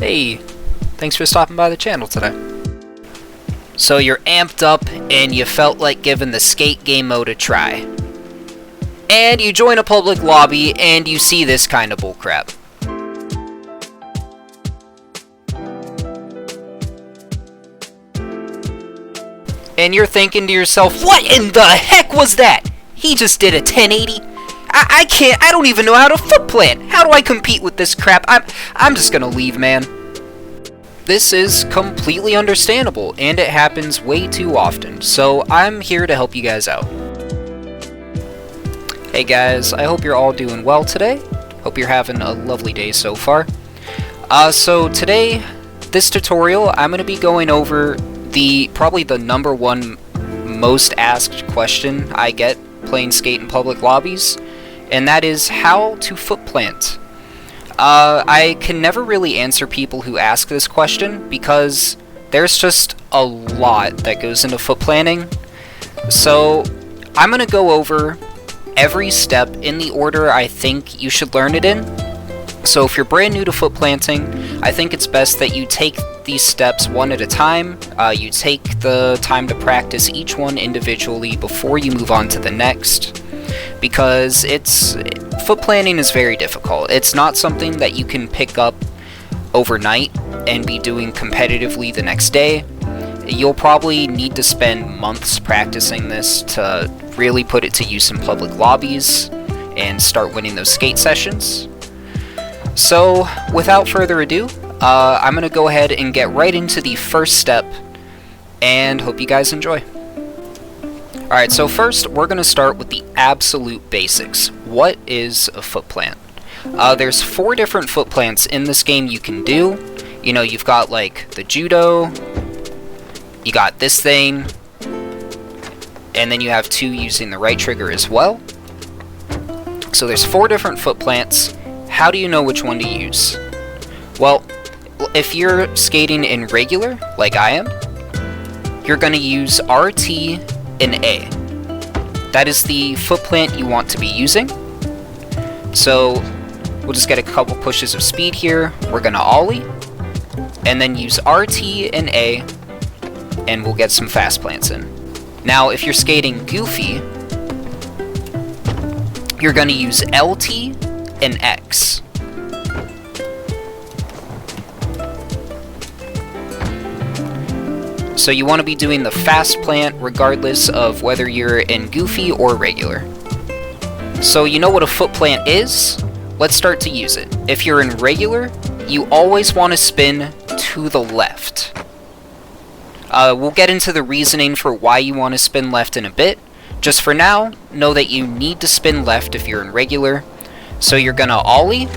Hey, thanks for stopping by the channel today. So you're amped up and you felt like giving the skate game mode a try. And you join a public lobby and you see this kind of bullcrap. And you're thinking to yourself, what in the heck was that? He just did a 1080? I don't even know how to footplant. How do I compete with this crap? I'm just gonna leave, man. This is completely understandable, and it happens way too often, so I'm here to help you guys out. Hey guys, I hope you're all doing well today. Hope you're having a lovely day so far. So today, this tutorial, I'm gonna be going over probably the number one most asked question I get playing skate in public lobbies, and that is how to footplant. I can never really answer people who ask this question because there's just a lot that goes into footplanting. So I'm gonna go over every step in the order I think you should learn it in. So if you're brand new to footplanting, I think it's best that you take these steps one at a time. You take the time to practice each one individually before you move on to the next, because footplanting is very difficult. It's not something that you can pick up overnight and be doing competitively the next day. You'll probably need to spend months practicing this to really put it to use in public lobbies and start winning those skate sessions. So without further ado, I'm going to go ahead and get right into the first step, and hope you guys enjoy. Alright, so first we're going to start with the absolute basics. What is a footplant? There's 4 different footplants in this game you can do. You know, you've got like the judo, you got this thing, and then you have 2 using the right trigger as well. So there's 4 different footplants. How do you know which one to use? Well, if you're skating in regular, like I am, you're going to use RT and A. That is the footplant you want to be using. So we'll just get a couple pushes of speed here. We're going to ollie, and then use RT and A, and we'll get some fast plants in. Now, if you're skating goofy, you're going to use LT and X. So you want to be doing the fast plant regardless of whether you're in goofy or regular. So you know what a foot plant is? Let's start to use it. If you're in regular, you always want to spin to the left. We'll get into the reasoning for why you want to spin left in a bit. Just for now, know that you need to spin left if you're in regular. So you're gonna ollie,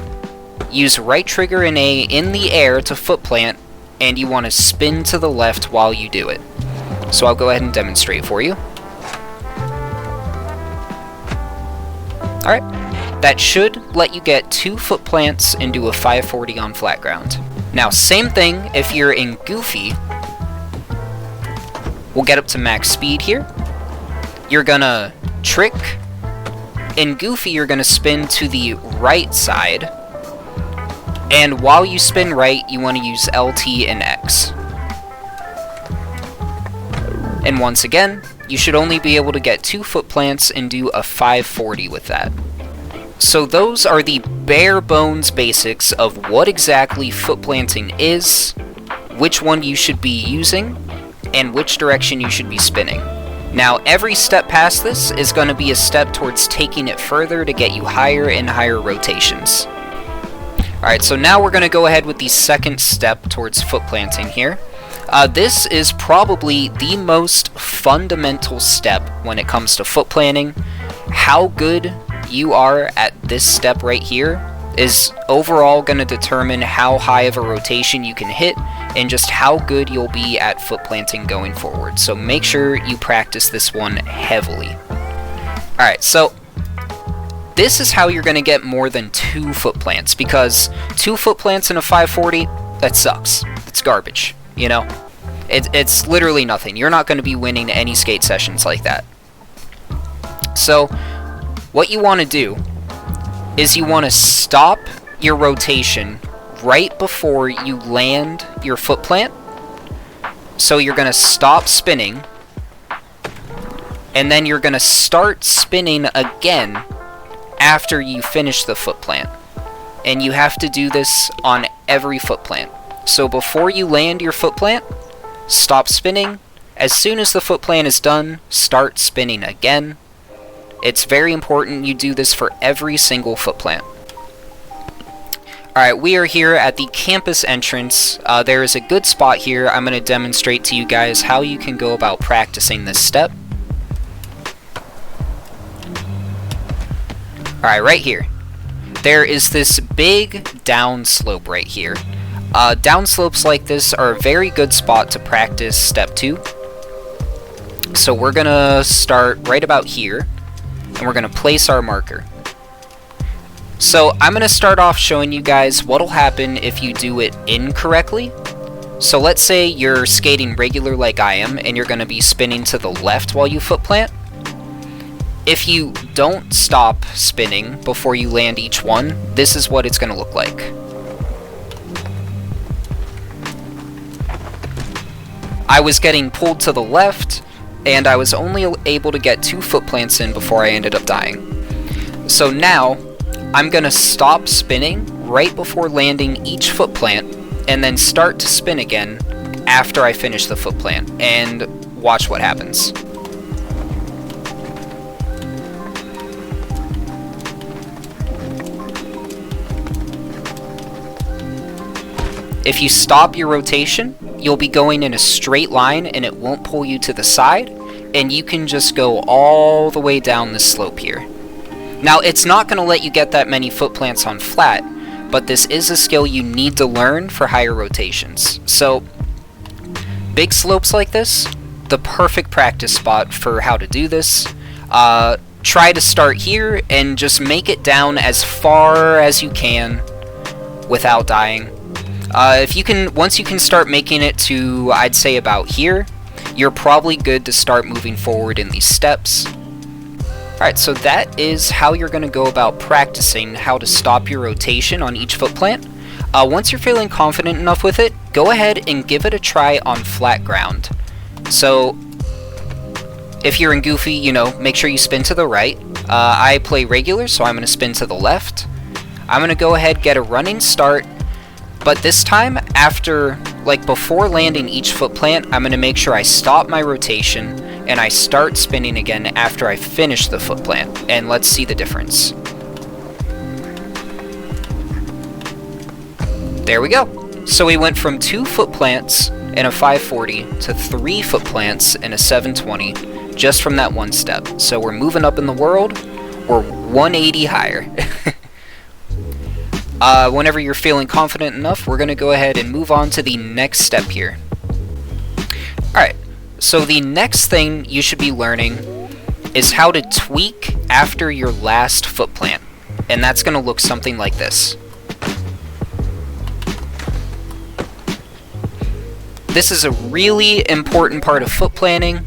use right trigger and A in the air to foot plant, and you want to spin to the left while you do it. So I'll go ahead and demonstrate for you. Alright, that should let you get 2 foot plants and do a 540 on flat ground. Now, same thing if you're in goofy. We'll get up to max speed here. You're gonna trick. In goofy, you're gonna spin to the right side. And while you spin right, you want to use LT and X. And once again, you should only be able to get 2 foot plants and do a 540 with that. So those are the bare bones basics of what exactly foot planting is, which one you should be using, and which direction you should be spinning. Now, every step past this is going to be a step towards taking it further to get you higher and higher rotations. Alright, so now we're going to go ahead with the second step towards foot planting here. This is probably the most fundamental step when it comes to foot planting. How good you are at this step right here is overall going to determine how high of a rotation you can hit and just how good you'll be at foot planting going forward. So make sure you practice this one heavily. Alright, so this is how you're going to get more than 2 foot plants, because 2 foot plants in a 540, that sucks. It's garbage, you know? It's literally nothing. You're not going to be winning any skate sessions like that. So what you want to do is you want to stop your rotation right before you land your foot plant. So you're going to stop spinning, and then you're going to start spinning again after you finish the foot plant. And you have to do this on every foot plant. So before you land your foot plant, stop spinning. As soon as the foot plant is done, start spinning again. It's very important you do this for every single foot plant. Alright, we are here at the campus entrance. There is a good spot here. I'm going to demonstrate to you guys how you can go about practicing this step. Alright, right here. There is this big down slope right here. Down slopes like this are a very good spot to practice step 2. So we're going to start right about here, and we're going to place our marker. So I'm going to start off showing you guys what'll happen if you do it incorrectly. So let's say you're skating regular like I am, and you're going to be spinning to the left while you foot plant. If you don't stop spinning before you land each one, this is what it's going to look like. I was getting pulled to the left, and I was only able to get 2 foot plants in before I ended up dying. So now, I'm going to stop spinning right before landing each foot plant, and then start to spin again after I finish the foot plant, and watch what happens. If you stop your rotation, you'll be going in a straight line and it won't pull you to the side, and you can just go all the way down this slope here. Now, it's not going to let you get that many foot plants on flat, but this is a skill you need to learn for higher rotations. So, big slopes like this, the perfect practice spot for how to do this. Try to start here and just make it down as far as you can without dying. Once you can start making it to, I'd say about here, you're probably good to start moving forward in these steps. Alright, so that is how you're going to go about practicing how to stop your rotation on each foot plant. Once you're feeling confident enough with it, go ahead and give it a try on flat ground. So, if you're in Goofy, you know, make sure you spin to the right. I play regular, so I'm going to spin to the left. I'm going to go ahead, get a running start, but this time, before landing each foot plant, I'm going to make sure I stop my rotation, and I start spinning again after I finish the foot plant, and let's see the difference. There we go. So we went from 2 foot plants in a 540 to 3 foot plants in a 720 just from that one step. So we're moving up in the world. We're 180 higher. Whenever you're feeling confident enough, we're going to go ahead and move on to the next step here. Alright, so the next thing you should be learning is how to tweak after your last foot plant. And that's going to look something like this. This is a really important part of foot planting.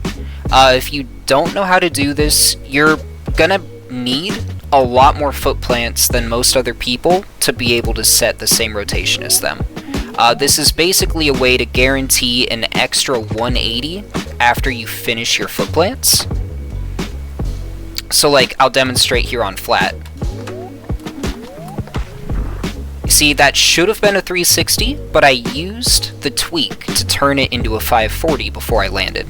If you don't know how to do this, you're going to need a lot more foot plants than most other people to be able to set the same rotation as them. This is basically a way to guarantee an extra 180 after you finish your foot plants. So I'll demonstrate here on flat. See, that should have been a 360, but I used the tweak to turn it into a 540 before I landed.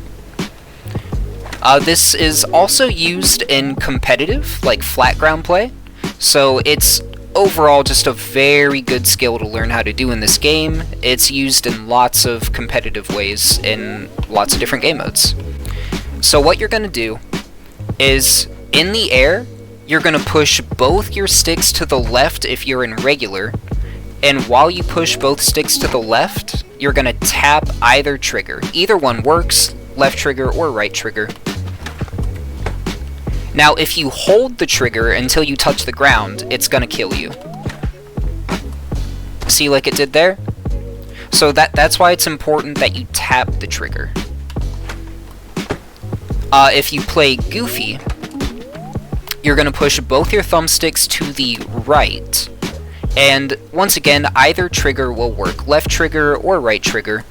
This is also used in competitive, flat ground play, so it's overall just a very good skill to learn how to do in this game. It's used in lots of competitive ways in lots of different game modes. So what you're going to do is, in the air, you're going to push both your sticks to the left if you're in regular, and while you push both sticks to the left, you're going to tap either trigger. Either one works, left trigger or right trigger. Now, if you hold the trigger until you touch the ground, it's going to kill you. See like it did there? So that's why it's important that you tap the trigger. If you play Goofy, you're going to push both your thumbsticks to the right, And once again, either trigger will work, left trigger or right trigger.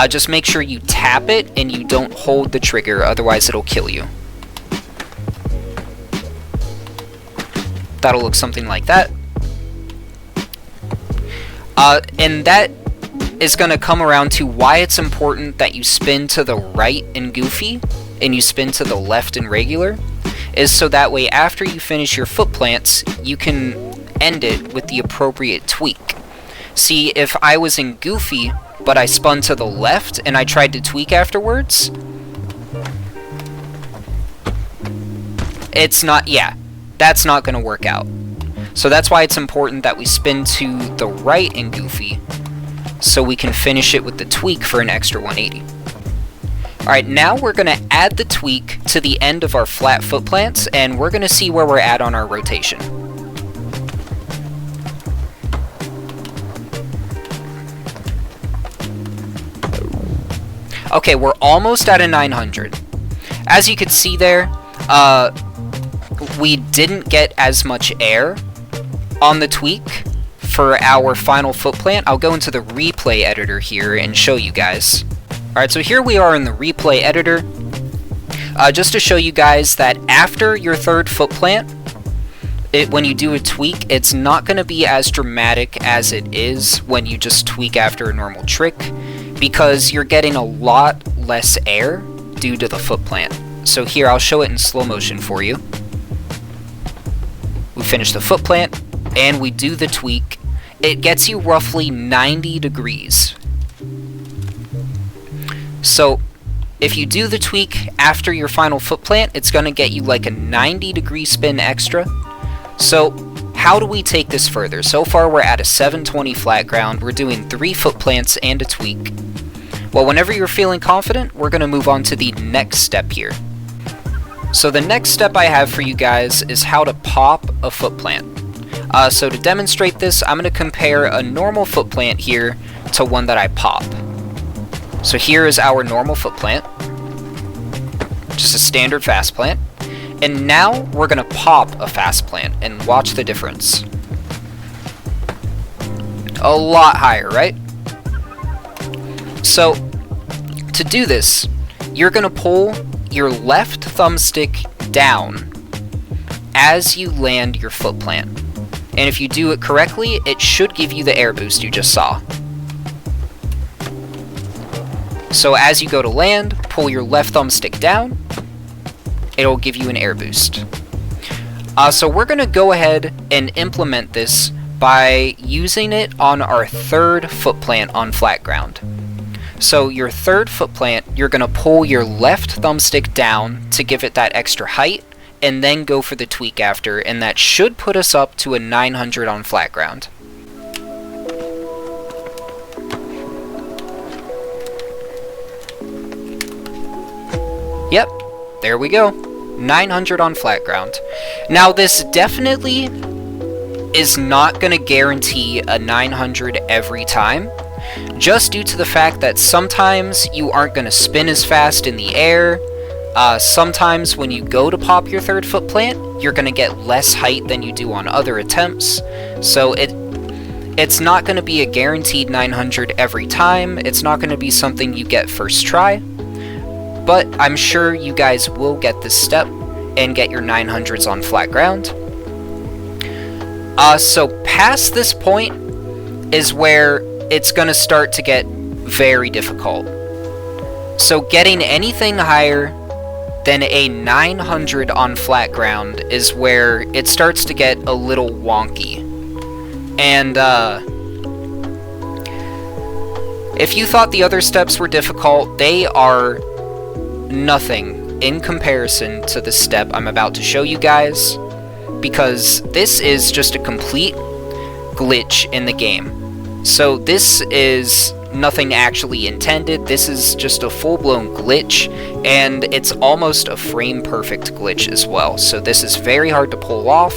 Just make sure you tap it and you don't hold the trigger, otherwise it'll kill you. That'll look something like that. And that is going to come around to why it's important that you spin to the right in Goofy and you spin to the left in regular, is so that way after you finish your footplants, you can end it with the appropriate tweak. See, if I was in Goofy, but I spun to the left and I tried to tweak afterwards, it's not, yeah, that's not going to work out. So that's why it's important that we spin to the right in Goofy, so we can finish it with the tweak for an extra 180. Alright, now we're going to add the tweak to the end of our flat footplants, and we're going to see where we're at on our rotation. Okay, we're almost at a 900. As you can see there, we didn't get as much air on the tweak for our final footplant. I'll go into the replay editor here and show you guys. Alright, so here we are in the replay editor. Just to show you guys that after your third footplant, when you do a tweak, it's not going to be as dramatic as it is when you just tweak after a normal trick, because you're getting a lot less air due to the footplant. So here, I'll show it in slow motion for you. We finish the footplant, and we do the tweak. It gets you roughly 90 degrees. So, if you do the tweak after your final footplant, it's going to get you like a 90-degree spin extra. So, how do we take this further? So far, we're at a 720 flat ground. We're doing 3 footplants and a tweak. Well, whenever you're feeling confident, we're going to move on to the next step here. So the next step I have for you guys is how to pop a footplant. So to demonstrate this, I'm going to compare a normal footplant here to one that I pop. So here is our normal footplant, just a standard fast plant. And now we're going to pop a fast plant and watch the difference. A lot higher, right? So to do this, you're going to pull your left thumbstick down as you land your footplant. And if you do it correctly, it should give you the air boost you just saw. So as you go to land, pull your left thumbstick down. It'll give you an air boost. So we're going to go ahead and implement this by using it on our third footplant on flat ground. So your third footplant, you're going to pull your left thumbstick down to give it that extra height, and then go for the tweak after, and that should put us up to a 900 on flat ground. Yep, there we go. 900 on flat ground. Now this definitely is not going to guarantee a 900 every time, just due to the fact that sometimes you aren't going to spin as fast in the air. Sometimes when you go to pop your third footplant, you're going to get less height than you do on other attempts. So it's not going to be a guaranteed 900 every time. It's not going to be something you get first try. But I'm sure you guys will get this step and get your 900s on flat ground. So past this point is where it's going to start to get very difficult. So getting anything higher than a 900 on flat ground is where it starts to get a little wonky. And if you thought the other steps were difficult, they are nothing in comparison to the step I'm about to show you guys, because this is just a complete glitch in the game. So this is nothing actually intended. This is just a full-blown glitch, and it's almost a frame-perfect glitch as well. So this is very hard to pull off.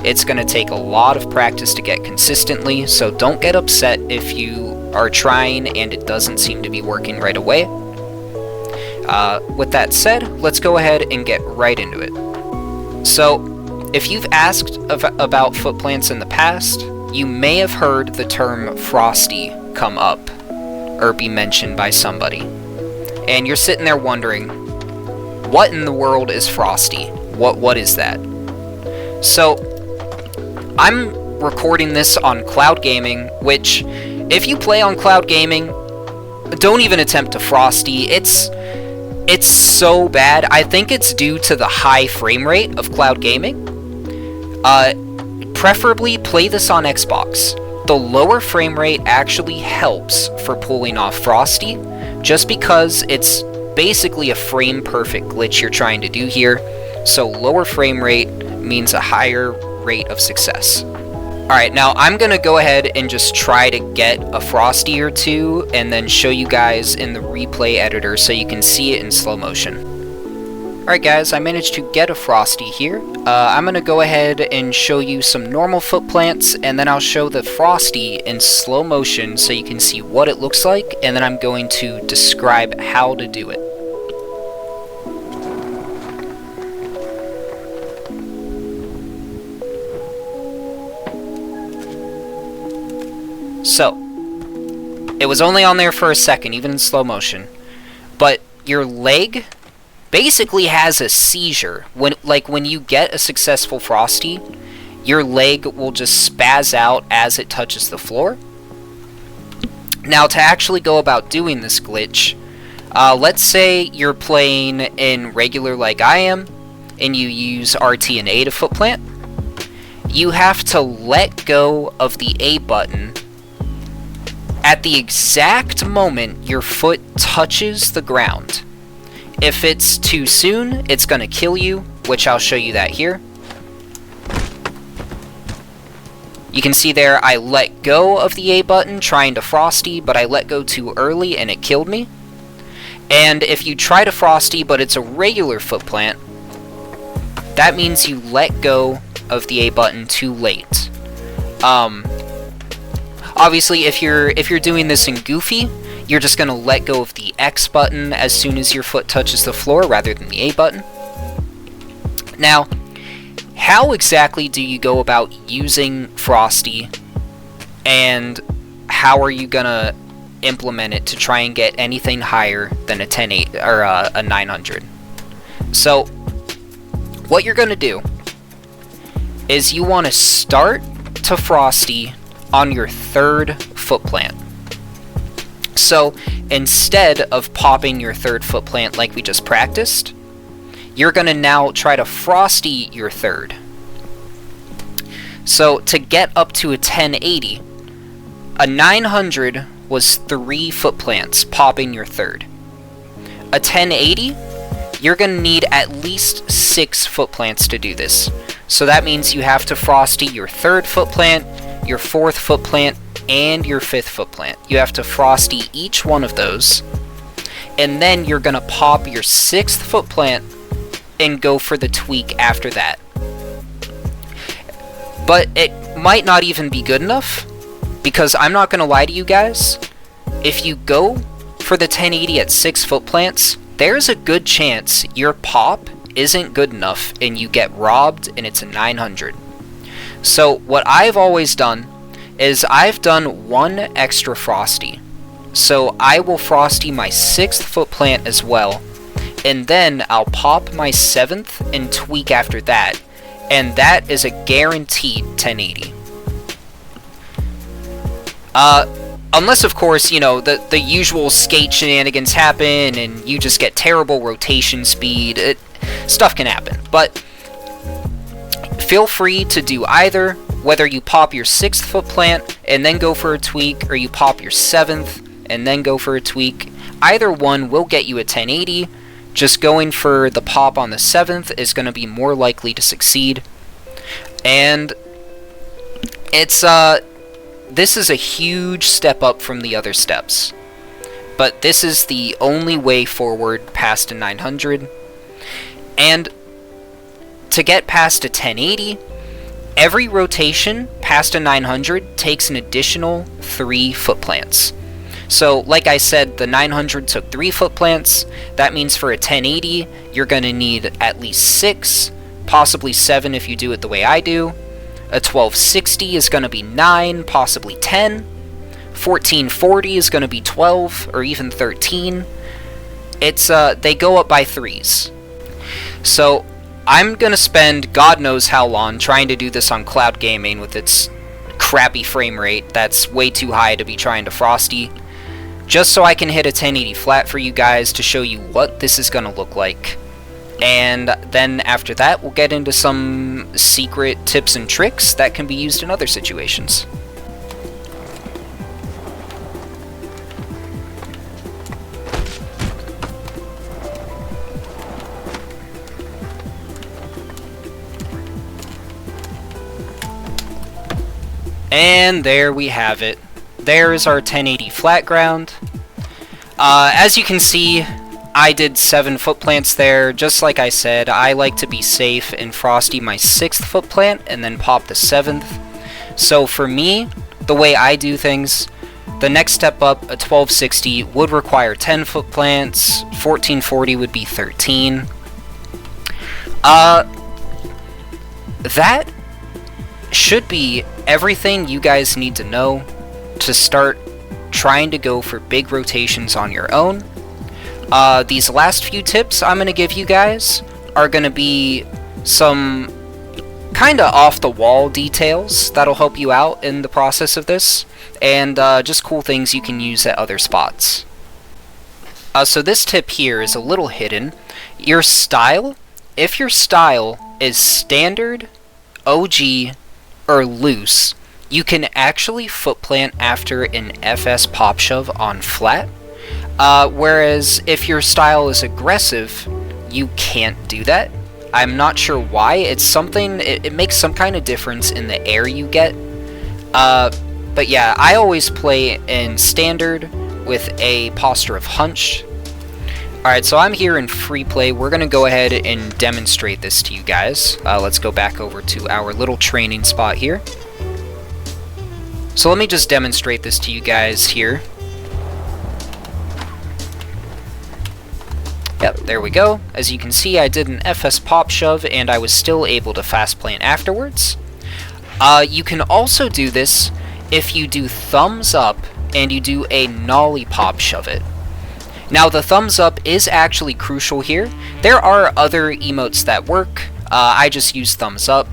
It's going to take a lot of practice to get consistently, so don't get upset if you are trying and it doesn't seem to be working right away. With that said, let's go ahead and get right into it. So, if you've asked about footplants in the past, you may have heard the term frosty come up or be mentioned by somebody. And you're sitting there wondering, what in the world is frosty? What is that? So, I'm recording this on cloud gaming, which, if you play on cloud gaming, don't even attempt to frosty. It's so bad. I think it's due to the high frame rate of cloud gaming. Preferably play this on Xbox. The lower frame rate actually helps for pulling off frosty, just because it's basically a frame perfect glitch you're trying to do here. So lower frame rate means a higher rate of success. Alright, now I'm gonna go ahead and just try to get a frosty or two and then show you guys in the replay editor so you can see it in slow motion. Alright guys, I managed to get a frosty here. I'm gonna go ahead and show you some normal footplants, and then I'll show the frosty in slow motion so you can see what it looks like, and then I'm going to describe how to do it. So, it was only on there for a second, even in slow motion, but your leg basically has a seizure. When you get a successful frosty, your leg will just spaz out as it touches the floor. Now, to actually go about doing this glitch, let's say you're playing in regular like I am, and you use RT and A to footplant. You have to let go of the A button at the exact moment your foot touches the ground. If it's too soon, it's gonna kill you, which I'll show you that here. You can see there I let go of the A button trying to frosty, but I let go too early and it killed me. And if you try to frosty but it's a regular footplant, that means you let go of the A button too late. Obviously, if you're doing this in Goofy, you're just going to let go of the X button as soon as your foot touches the floor rather than the A button. Now, how exactly do you go about using frosty, and how are you going to implement it to try and get anything higher than a 1080 or a 900? So, what you're going to do is you want to start to frosty on your third footplant. So, instead of popping your third footplant like we just practiced, you're going to now try to frosty your third. So, to get up to a 1080, a 900 was 3 footplants popping your third. A 1080, you're going to need at least 6 footplants to do this. So that means you have to frosty your third footplant, your fourth footplant, and your fifth footplant. You have to frosty each one of those, and then you're gonna pop your sixth footplant and go for the tweak after that. But it might not even be good enough, because I'm not gonna lie to you guys, if you go for the 1080 at 6 footplants, there's a good chance your pop isn't good enough and you get robbed and it's a 900. So what I've always done is I've done 1 extra frosty. So I will frosty my 6th footplant as well, and then I'll pop my 7th and tweak after that, and that is a guaranteed 1080. Unless, of course, you know, the usual skate shenanigans happen and you just get terrible rotation speed. Stuff can happen. But feel free to do either, whether you pop your 6th footplant and then go for a tweak, or you pop your 7th and then go for a tweak. Either one will get you a 1080. Just going for the pop on the 7th is going to be more likely to succeed. And it's, this is a huge step up from the other steps. But this is the only way forward past a 900. And to get past a 1080, every rotation past a 900 takes an additional 3 footplants. So, like I said, the 900 took 3 footplants. That means for a 1080, you're going to need at least 6, possibly 7 if you do it the way I do. A 1260 is going to be 9, possibly 10. 1440 is going to be 12, or even 13. They go up by 3s. So, I'm going to spend God knows how long trying to do this on cloud gaming with its crappy frame rate that's way too high to be trying to frosty, just so I can hit a 1080 flat for you guys to show you what this is going to look like. And then after that, we'll get into some secret tips and tricks that can be used in other situations. And there we have it. There is our 1080 flat ground. As you can see, I did 7 footplants there. Just like I said, I like to be safe and frosty my 6th footplant and then pop the 7th. So for me, the way I do things, the next step up, a 1260, would require 10 footplants. 1440 would be 13. That should be everything you guys need to know to start trying to go for big rotations on your own. These last few tips I'm going to give you guys are going to be some kind of off-the-wall details that'll help you out in the process of this, and just cool things you can use at other spots. So this tip here is a little hidden. Your style, if your style is standard, OG, or loose, you can actually footplant after an FS pop shove on flat, whereas if your style is aggressive, you can't do that. I'm not sure why. It's something, it makes some kind of difference in the air you get. But yeah, I always play in standard with a posture of hunch. Alright, so I'm here in free play. We're going to go ahead and demonstrate this to you guys. Let's go back over to our little training spot here. So let me just demonstrate this to you guys here. Yep, there we go. As you can see, I did an FS pop shove, and I was still able to fast plant afterwards. You can also do this if you do thumbs up and you do a nollie pop shove it. Now, the thumbs up is actually crucial here. There are other emotes that work. I just use thumbs up.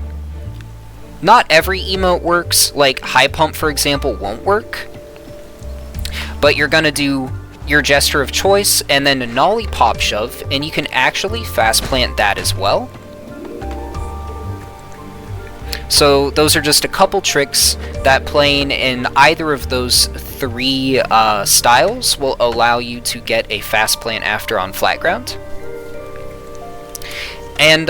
Not every emote works, like high pump, for example, won't work. But you're going to do your gesture of choice and then a nollie pop shove, and you can actually fast plant that as well. So those are just a couple tricks that playing in either of those 3 styles will allow you to get a fast plant after on flat ground. And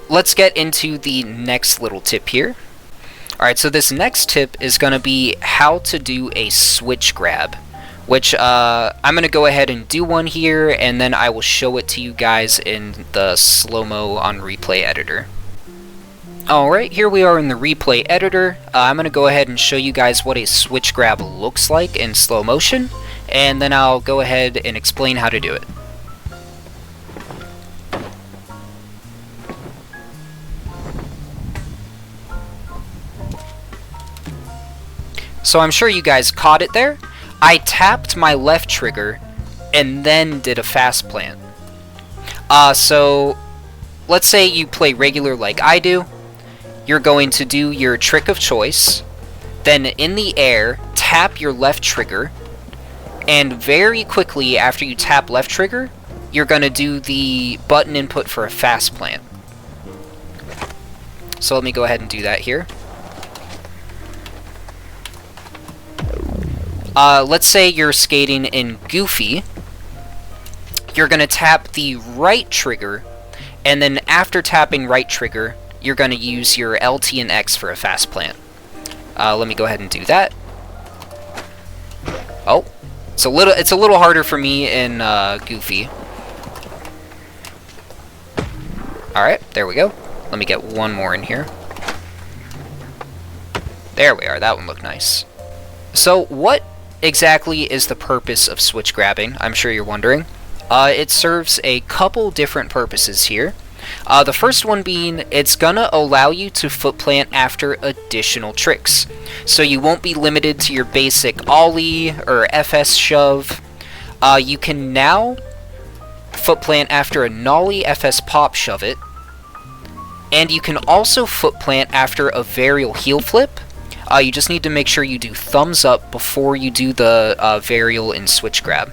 let's get into the next little tip here. Alright, so this next tip is going to be how to do a switch grab, which I'm going to go ahead and do one here, and then I will show it to you guys in the slow-mo on replay editor. Alright, here we are in the replay editor. I'm going to go ahead and show you guys what a switch grab looks like in slow motion, and then I'll go ahead and explain how to do it. So I'm sure you guys caught it there. I tapped my left trigger and then did a fast plant. So let's say you play regular like I do. You're going to do your trick of choice, then in the air, tap your left trigger, and very quickly after you tap left trigger, you're going to do the button input for a fast plant. So let me go ahead and do that here. Let's say you're skating in Goofy. You're going to tap the right trigger, and then after tapping right trigger, you're going to use your LT and X for a fast plant. Let me go ahead and do that. Oh, it's a little harder for me in Goofy. Alright, there we go. Let me get one more in here. There we are, that one looked nice. So what exactly is the purpose of switch grabbing? I'm sure you're wondering. It serves a couple different purposes here. The first one being, it's gonna allow you to footplant after additional tricks. So you won't be limited to your basic ollie or FS shove. You can now footplant after a nollie FS pop shove it. And you can also footplant after a varial heel flip. You just need to make sure you do thumbs up before you do the varial and switch grab.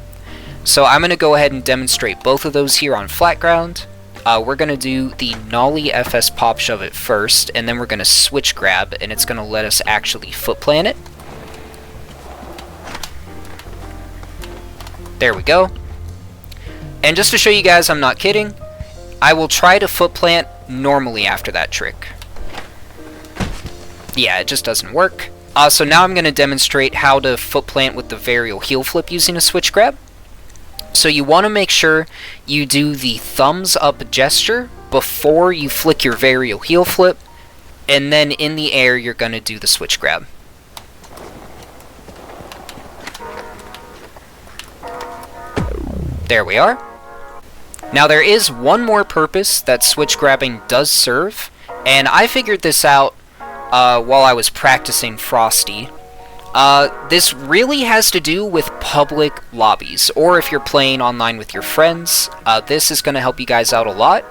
So I'm going to go ahead and demonstrate both of those here on flat ground. We're going to do the nollie FS pop shove it first, and then we're going to switch grab, and it's going to let us actually footplant it. There we go. And just to show you guys I'm not kidding, I will try to footplant normally after that trick. Yeah, it just doesn't work. So now I'm going to demonstrate how to footplant with the varial heel flip using a switch grab. So you want to make sure you do the thumbs up gesture before you flick your varial heel flip, and then in the air you're going to do the switch grab. There we are. Now there is one more purpose that switch grabbing does serve, and I figured this out while I was practicing Frosty. This really has to do with public lobbies, or if you're playing online with your friends. This is going to help you guys out a lot,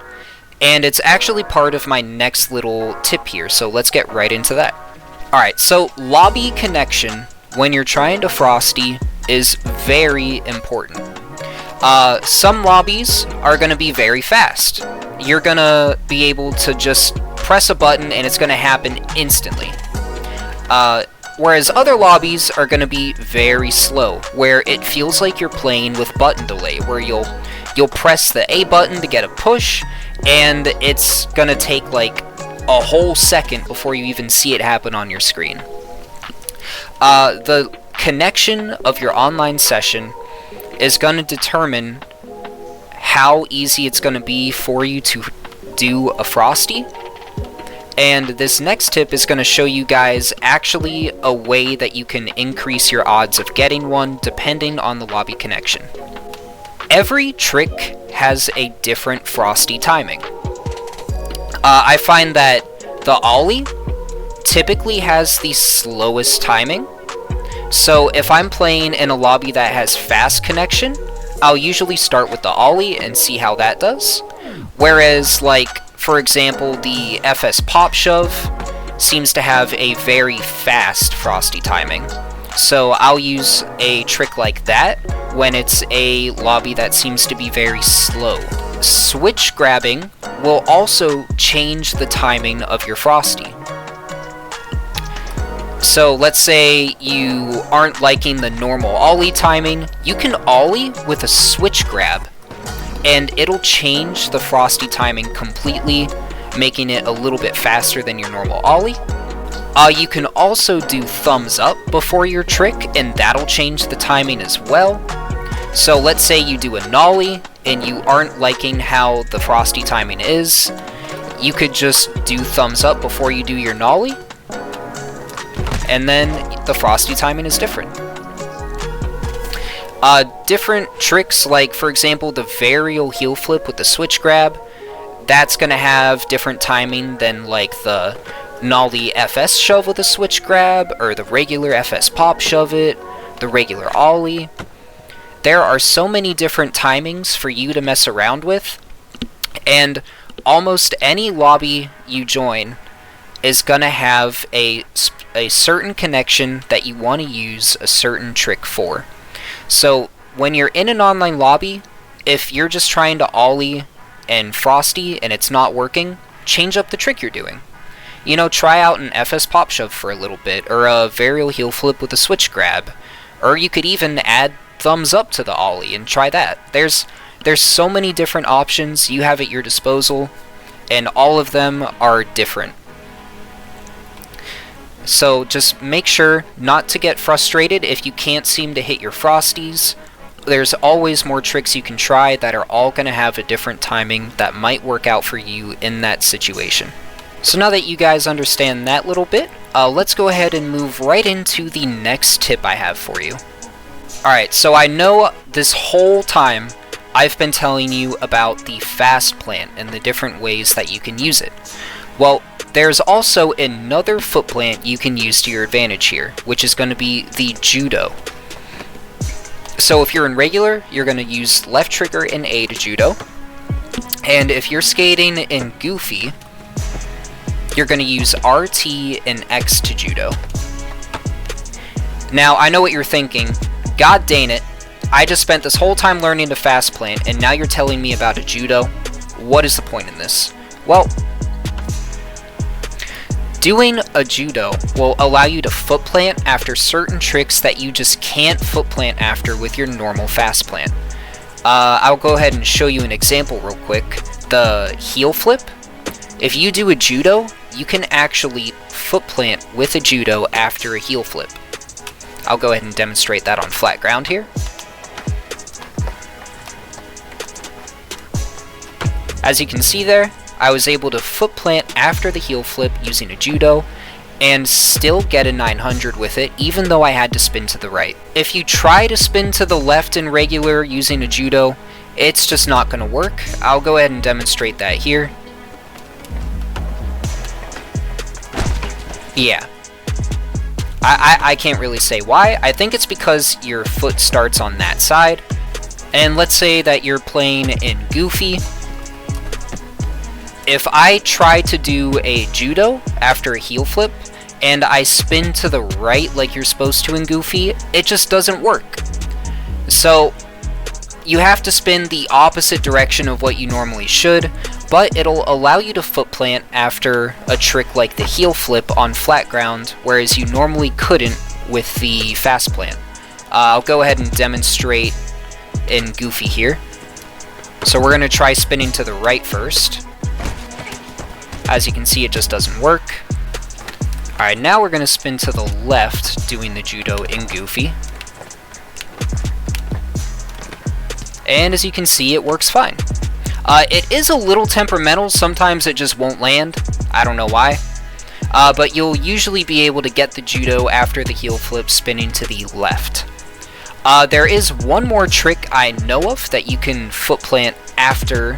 and it's actually part of my next little tip here, so let's get right into that. Alright, so lobby connection when you're trying to Frosty is very important. Some lobbies are going to be very fast. You're going to be able to just press a button and it's going to happen instantly. Whereas other lobbies are going to be very slow, where it feels like you're playing with button delay, where you'll press the A button to get a push, and it's going to take like a whole second before you even see it happen on your screen. The connection of your online session is going to determine how easy it's going to be for you to do a Frosty. And this next tip is going to show you guys actually a way that you can increase your odds of getting one depending on the lobby connection. Every trick has a different Frosty timing. I find that the ollie typically has the slowest timing. So if I'm playing in a lobby that has fast connection, I'll usually start with the ollie and see how that does. Whereas, like, for example, the FS pop shove seems to have a very fast Frosty timing. So I'll use a trick like that when it's a lobby that seems to be very slow. Switch grabbing will also change the timing of your Frosty. So let's say you aren't liking the normal ollie timing, you can ollie with a switch grab, and it'll change the Frosty timing completely, making it a little bit faster than your normal ollie. You can also do thumbs up before your trick, and that'll change the timing as well. So let's say you do a nollie, and you aren't liking how the Frosty timing is, you could just do thumbs up before you do your nollie, and then the Frosty timing is different. Different tricks, like for example the varial heel flip with the switch grab, that's going to have different timing than like the nollie FS shove with a switch grab, or the regular FS pop shove it, the regular ollie. There are so many different timings for you to mess around with, and almost any lobby you join is going to have a certain connection that you want to use a certain trick for. So when you're in an online lobby, if you're just trying to ollie and Frosty and it's not working, change up the trick you're doing. You know, try out an FS pop shove for a little bit, or a varial heel flip with a switch grab, or you could even add thumbs up to the ollie and try that. There's so many different options you have at your disposal, and all of them are different. So just make sure not to get frustrated if you can't seem to hit your Frosties. There's always more tricks you can try that are all going to have a different timing that might work out for you in that situation. So now that you guys understand that little bit, let's go ahead and move right into the next tip I have for you. Alright, so I know this whole time I've been telling you about the fast plant and the different ways that you can use it. Well, there's also another foot plant you can use to your advantage here, which is going to be the judo. So if you're in regular, you're going to use left trigger and A to judo. And if you're skating in goofy, you're going to use RT and X to judo. Now, I know what you're thinking. God dang it, I just spent this whole time learning the fast plant, and now you're telling me about a judo? What is the point in this? Well, doing a judo will allow you to foot plant after certain tricks that you just can't foot plant after with your normal fast plant. I'll go ahead and show you an example real quick. The heel flip. If you do a judo, you can actually foot plant with a judo after a heel flip. I'll go ahead and demonstrate that on flat ground here. As you can see there, I was able to foot plant after the heel flip using a judo and still get a 900 with it, even though I had to spin to the right. If you try to spin to the left in regular using a judo, it's just not going to work. I'll go ahead and demonstrate that here. Yeah. I can't really say why. I think it's because your foot starts on that side. And let's say that you're playing in goofy. If I try to do a judo after a heel flip, and I spin to the right like you're supposed to in goofy, it just doesn't work. So, you have to spin the opposite direction of what you normally should, but it'll allow you to foot plant after a trick like the heel flip on flat ground, whereas you normally couldn't with the fast plant. I'll go ahead and demonstrate in goofy here. So we're going to try spinning to the right first. As you can see, it just doesn't work. Alright, now we're going to spin to the left doing the judo in goofy. And as you can see, it works fine. It is a little temperamental. Sometimes it just won't land. I don't know why. But you'll usually be able to get the judo after the heel flip spinning to the left. There is one more trick I know of that you can foot plant after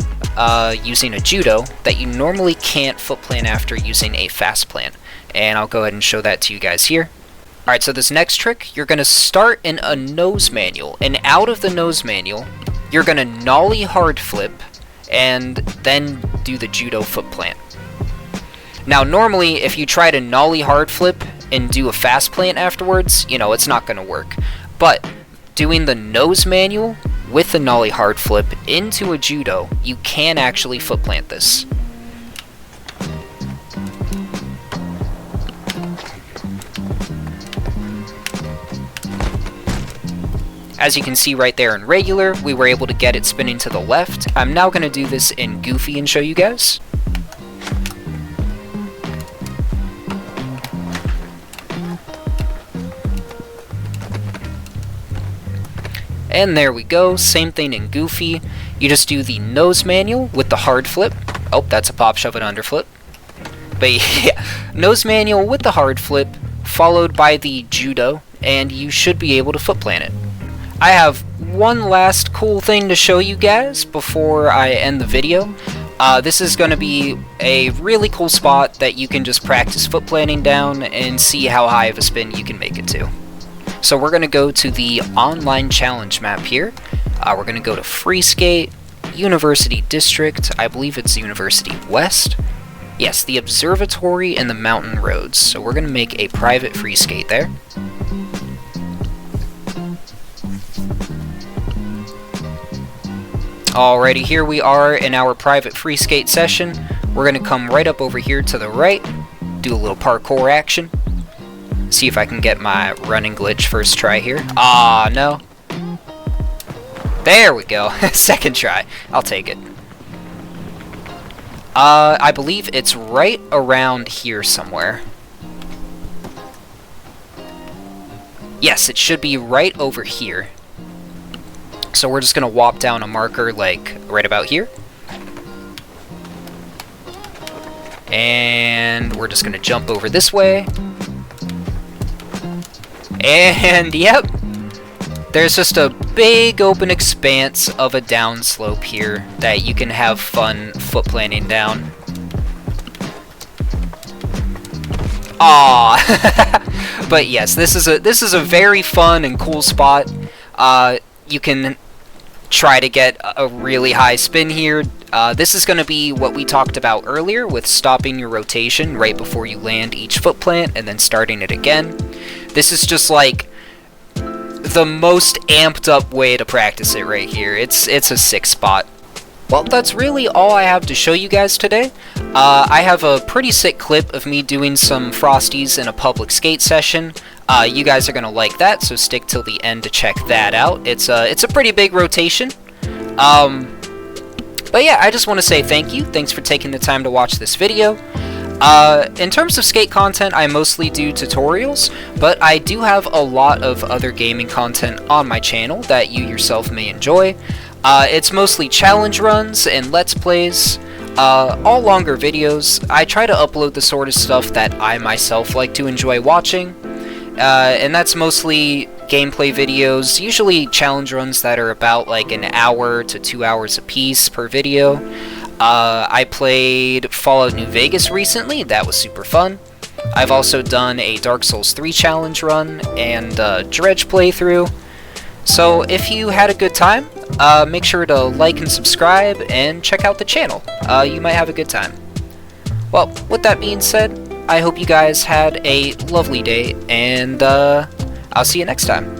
using a judo that you normally can't foot plant after using a fast plant. And I'll go ahead and show that to you guys here. Alright, so this next trick, you're going to start in a nose manual. And out of the nose manual, you're going to nollie hard flip and then do the judo foot plant. Now normally if you try to nollie hard flip and do a fast plant afterwards, you know, it's not going to work. But doing the nose manual with the nollie hard flip into a judo, you can actually foot plant this. As you can see right there in regular, we were able to get it spinning to the left. I'm now going to do this in goofy and show you guys. And there we go, same thing in goofy. You just do the nose manual with the hard flip. Oh, that's a pop, shove it, under flip. But yeah, nose manual with the hard flip, followed by the judo, and you should be able to foot plant it. I have one last cool thing to show you guys before I end the video. This is going to be a really cool spot that you can just practice foot planting down and see how high of a spin you can make it to. So we're going to go to the online challenge map here. We're going to go to Free Skate, University District, I believe it's University West. Yes, the Observatory and the Mountain Roads. So we're going to make a private free skate there. Alrighty, here we are in our private free skate session. We're going to come right up over here to the right, do a little parkour action. See if I can get my running glitch first try here. Ah, no. There we go. Second try. I'll take it. I believe it's right around here somewhere. Yes, it should be right over here. So we're just going to whop down a marker, like, right about here. And we're just going to jump over this way. And, yep. there's just a big open expanse of a downslope here that you can have fun footplanting down. Aww. But yes, this is a very fun and cool spot. You can try to get a really high spin here. This is going to be what we talked about earlier with stopping your rotation right before you land each footplant and then starting it again. This is just like the most amped up way to practice it right here. It's a sick spot. Well, that's really all I have to show you guys today. I have a pretty sick clip of me doing some frosties in a public skate session. You guys are gonna like that, so stick till the end to check that out. It's a pretty big rotation. But yeah, I just want to say thank you. Thanks for taking the time to watch this video. In terms of skate content, I mostly do tutorials, but I do have a lot of other gaming content on my channel that you yourself may enjoy. It's mostly challenge runs and let's plays, all longer videos. I try to upload the sort of stuff that I myself like to enjoy watching, and that's mostly gameplay videos, usually challenge runs that are about like an hour to 2 hours a piece per video. I played Fallout New Vegas recently. That was super fun. I've also done a Dark Souls 3 challenge run and a Dredge playthrough. So if you had a good time, make sure to like and subscribe and check out the channel. You might have a good time. Well, with that being said, I hope you guys had a lovely day, and I'll see you next time.